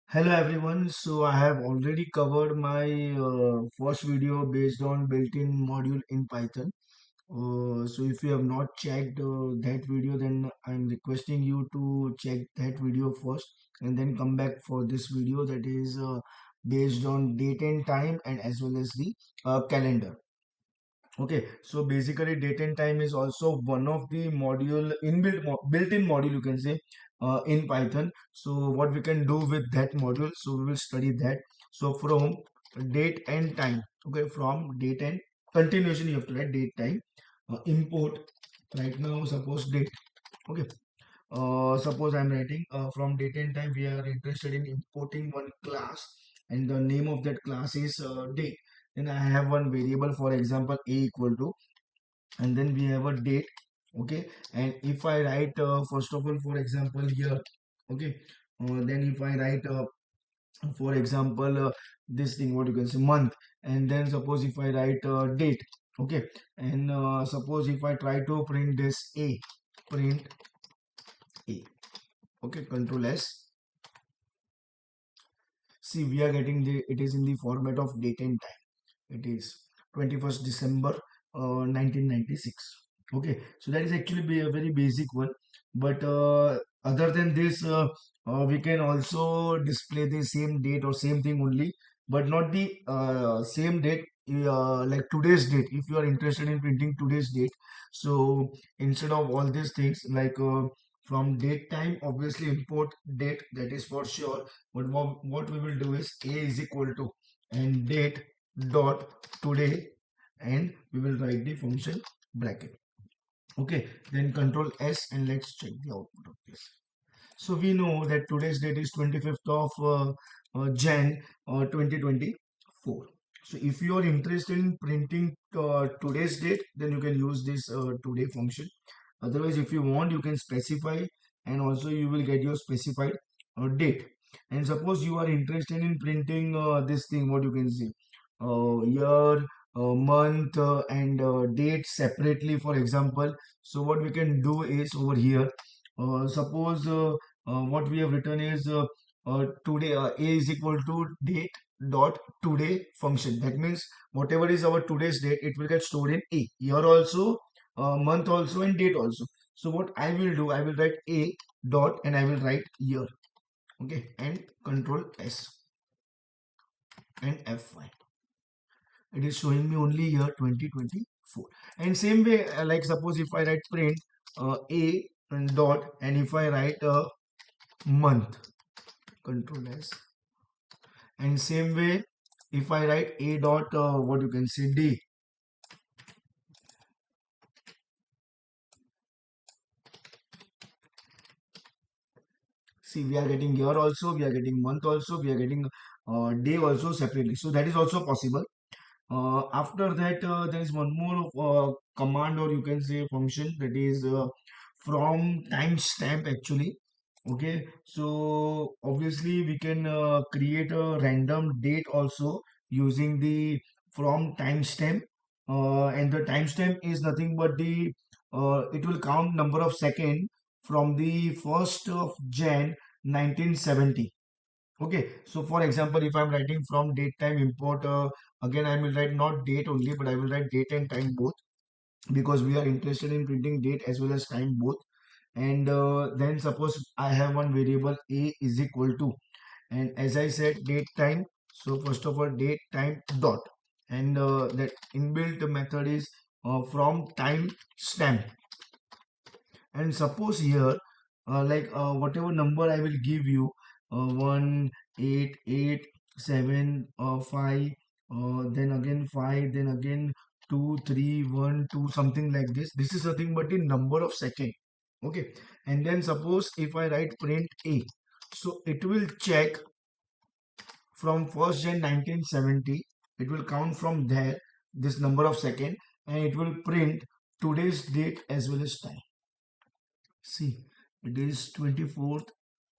Hello everyone. So I have already covered my first video based on built-in module in Python. So if you have not checked that video, then I'm requesting you to check that video first and then come back for this video that is based on date and time and as well as the calendar. Okay, so basically date and time is also one of the module built-in module you can say in Python. So what we can do with that module, so we will study that. So from date and time, okay, from date and continuation you have to write date time, import right now suppose date, okay. Suppose I'm writing from date and time we are interested in importing one class and the name of that class is date. Then I have one variable, for example a equal to, and then we have a date, okay. And if I write first of all, for example here, okay, then if I write for example this thing, what you can say, month, and then suppose if I write date, okay, and suppose if I try to print this print a, okay, control S. See, we are getting it is in the format of date and time. It is 21st December 1996. Okay, so that is actually a very basic one. But other than this, we can also display the same date or same thing only, but not the same date. Like today's date, if you are interested in printing today's date, so instead of all these things, like from date time, obviously import date, that is for sure. But what we will do is a is equal to and date dot today, and we will write the function bracket, okay. Then control S and let's check the output of this. So we know that today's date is 25th of Jan 2024. So if you are interested in printing today's date, then you can use this today function. Otherwise, if you want, you can specify, and also you will get your specified date. And suppose you are interested in printing this thing, what you can say, year, month, and date separately, for example. So what we can do is over here, suppose what we have written is today, a is equal to date dot today function. That means whatever is our today's date, it will get stored in a, year also, month also, and date also. So what I will do, I will write a dot and I will write year, okay, and control S and F5. It is showing me only year 2024. And same way, like suppose if I write print a and dot, and if I write month, control S, and same way if I write a dot what you can say, day, see, we are getting year also, we are getting month also, we are getting day also separately. So that is also possible. After that, there is one more command, or you can say function, that is from timestamp actually. Okay, so obviously we can create a random date also using the from timestamp, and the timestamp is nothing but the it will count number of second from the 1st of Jan 1970. Okay, so for example, if I'm writing from date time import, again I will write not date only, but I will write date and time both, because we are interested in printing date as well as time both. And then suppose I have one variable a is equal to, and as I said, date time. So first of all, date time dot, and that inbuilt method is from time stamp. And suppose here, like whatever number I will give you, 1 8 8 7 5, then again 5, then again 2 3 1 2, something like this is nothing but the number of second, okay. And then suppose if I write print a, so it will check from 1st Jan 1970, it will count from there this number of second, and it will print today's date as well as time. See, it is 24th,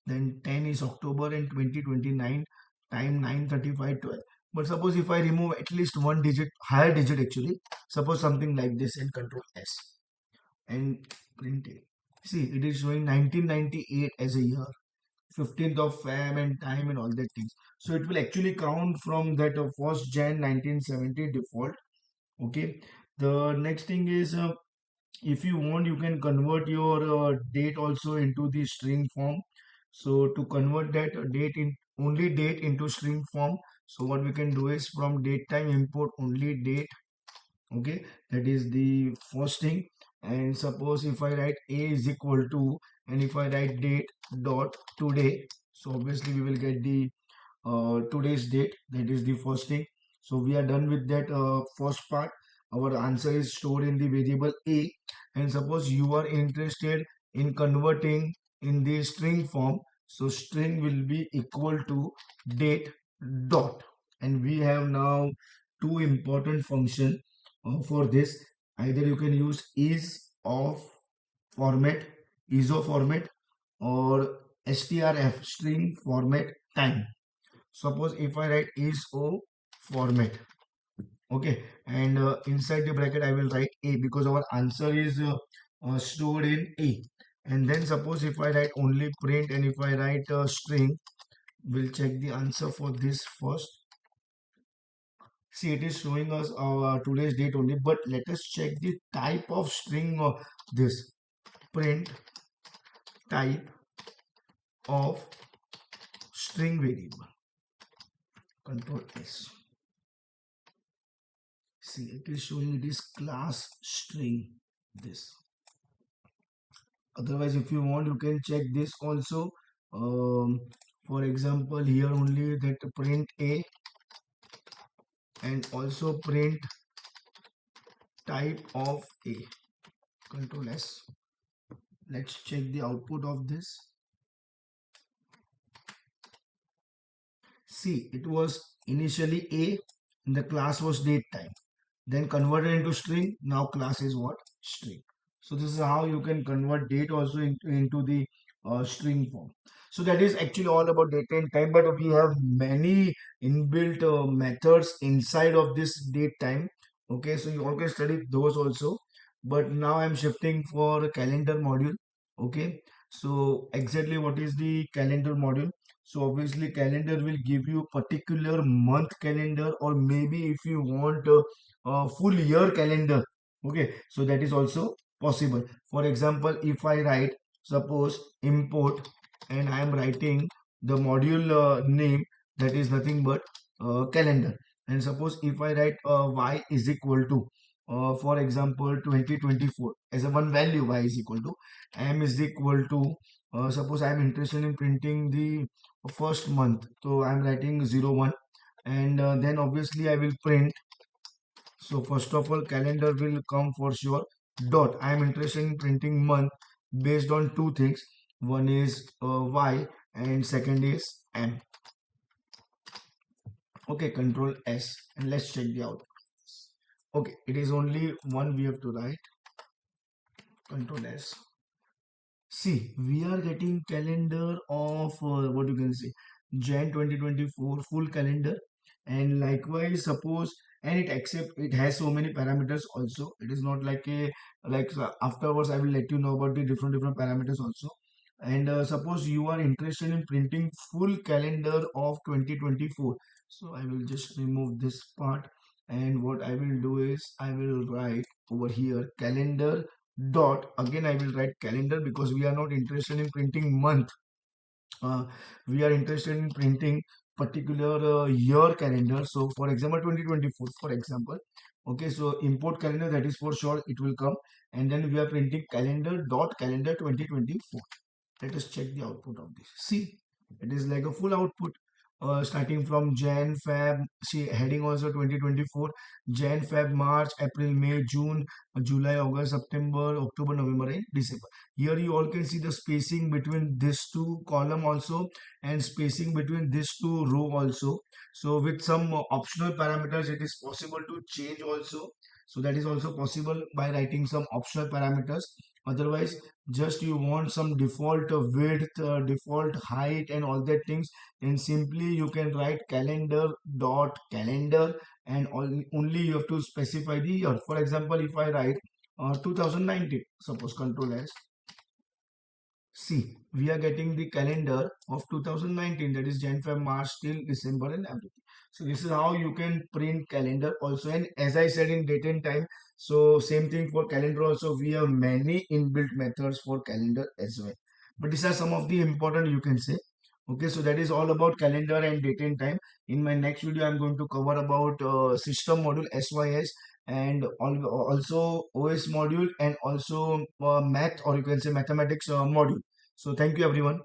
then 10 is October and 2029, time 9:35:12. But suppose if I remove at least one digit, higher digit actually, suppose something like this, and control S and print it. See, it is showing 1998 as a year, 15th of Feb and time and all that things. So it will actually count from that 1st Jan 1970 default. Okay. The next thing is if you want, you can convert your date also into the string form. So to convert that date in only date into string form, so what we can do is from date time import only date. Okay, that is the first thing. And suppose if I write a is equal to, and if I write date dot today, so obviously we will get the today's date. That is the first thing. So we are done with that first part. Our answer is stored in the variable a, and suppose you are interested in converting in the string form, so string will be equal to date dot, and we have now two important function for this. Either you can use format is of format, or strf string format time. Suppose if I write is o format, okay, and inside the bracket I will write a because our answer is stored in a. And then suppose if I write only print, and if I write string, we'll check the answer for this first. See, it is showing us our today's date only, but let us check the type of string of this. Print type of string variable. Control S. See, it is showing it is class string this. Otherwise, if you want, you can check this also. For example, here only that print a, and also print type of a. Control S. Let's check the output of this. See, it was initially a, and the class was date time, then converted into string. Now class is what? String. So this is how you can convert date also into the string form. So that is actually all about date and time, but we have many inbuilt methods inside of this date time. Okay, so you all can study those also. But now I'm shifting for calendar module. Okay, so exactly what is the calendar module? So obviously calendar will give you particular month calendar, or maybe if you want full year calendar. Okay, so that is also possible. For example, if I write suppose import, and I am writing the module name, that is nothing but calendar. And suppose if I write y is equal to for example 2024 as a one value, y is equal to m is equal to suppose I am interested in printing the first month, so I am writing 01, and then obviously I will print. So first of all, calendar will come for sure. Dot. I am interested in printing month based on two things. One is Y, and second is M. Okay, Control S, and let's check the output. Okay, it is only one we have to write. Control S. See, we are getting calendar of what you can say Jan 2024 full calendar, and likewise suppose, and it has so many parameters also. It is not like a afterwards I will let you know about the different parameters also. And suppose you are interested in printing full calendar of 2024, so I will just remove this part, and what I will do is I will write over here calendar dot, again I will write calendar because we are not interested in printing month. We are interested in printing particular year calendar. So for example 2024 for example. Okay, so import calendar, that is for sure it will come, and then we are printing calendar dot calendar 2024. Let us check the output of this. See, it is like a full output starting from Jan, Feb, see heading also 2024, Jan, Feb, March, April, May, June, July, August, September, October, November and December. Here you all can see the spacing between this two column also, and spacing between this two row also. So with some optional parameters it is possible to change also. So that is also possible by writing some optional parameters. Otherwise, just you want some default width, default height and all that things, and simply you can write calendar dot calendar, and only you have to specify the year. For example, if I write 2019, suppose Control S. See, we are getting the calendar of 2019, that is Jan, Feb, March till December and everything. So this is how you can print calendar also. And as I said in date and time, so same thing for calendar also. We have many inbuilt methods for calendar as well. But these are some of the important you can say. Okay, so that is all about calendar and date and time. In my next video, I'm going to cover about system module SYS and also OS module and also math or you can say mathematics module. So thank you everyone.